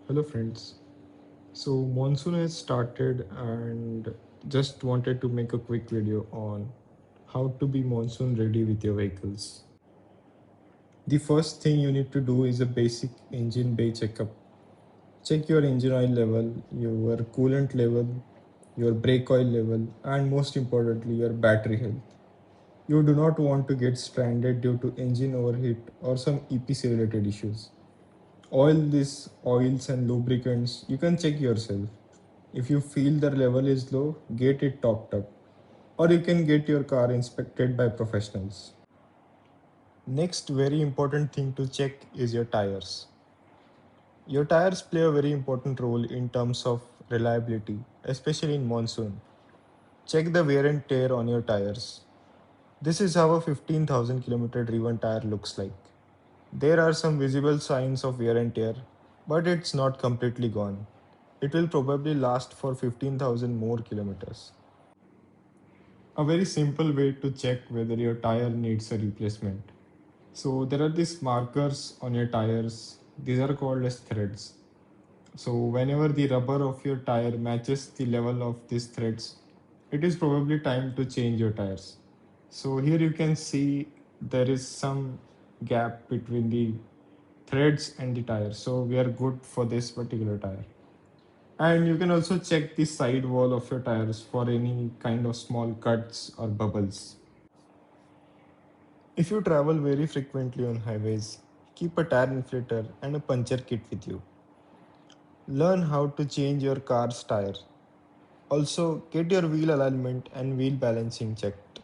Hello friends. So monsoon has started and just wanted to make a quick video on how to be monsoon ready with your vehicles. The first thing you need to do is a basic engine bay checkup. Check your engine oil level, your coolant level, your brake oil level, and most importantly your battery health. You do not want to get stranded due to engine overheat or some EPC related issues. All these oils and lubricants you can check yourself. If you feel the level is low, get it topped up. Or you can get your car inspected by professionals. Next, very important thing to check is your tires. Your tires play a very important role in terms of reliability, especially in monsoon. Check the wear and tear on your tires. This is how a 15,000 kilometer driven tire looks like. There are some visible signs of wear and tear, but it's not completely gone. It will probably last for 15,000 more kilometers. A very simple way to check whether your tire needs a replacement. So there are these markers on your tires. These are called as threads. So whenever the rubber of your tire matches the level of these threads, it is probably time to change your tires. So here you can see there is some gap between the threads and the tire. So we are good for this particular tire. And you can also check the side wall of your tires for any kind of small cuts or bubbles. If you travel very frequently on highways, keep a tire inflator and a puncture kit with you. Learn how to change your car's tire. Also, get your wheel alignment and wheel balancing checked.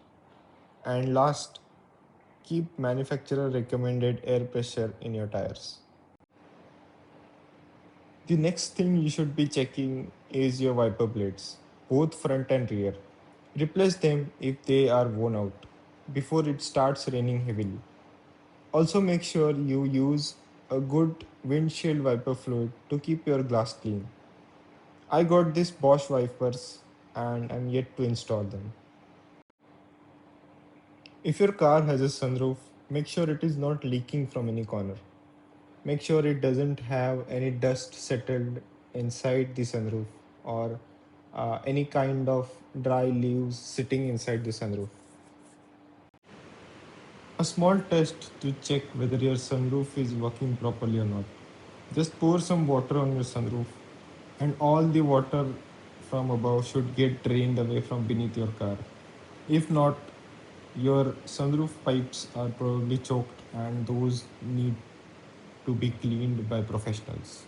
And last, keep manufacturer recommended air pressure in your tires. The next thing you should be checking is your wiper blades, both front and rear. Replace them if they are worn out before it starts raining heavily. Also, make sure you use a good windshield wiper fluid to keep your glass clean. I got this Bosch wipers and I'm yet to install them. If your car has a sunroof, make sure it is not leaking from any corner. Make sure it doesn't have any dust settled inside the sunroof or any kind of dry leaves sitting inside the sunroof. A small test to check whether your sunroof is working properly or not. Just pour some water on your sunroof, and all the water from above should get drained away from beneath your car. If not, your sunroof pipes are probably choked, and those need to be cleaned by professionals.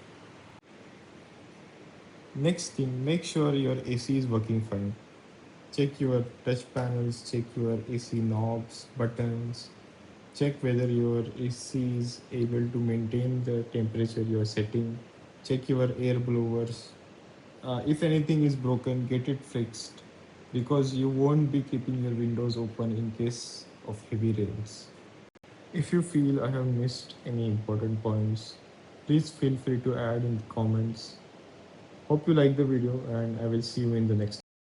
Next thing, make sure your AC is working fine. Check your touch panels, check your AC knobs, buttons, check whether your AC is able to maintain the temperature you are setting. Check your air blowers. If anything is broken, get it fixed because you won't be keeping your windows open in case of heavy rains. If you feel I have missed any important points, please feel free to add in the comments. Hope you like the video and I will see you in the next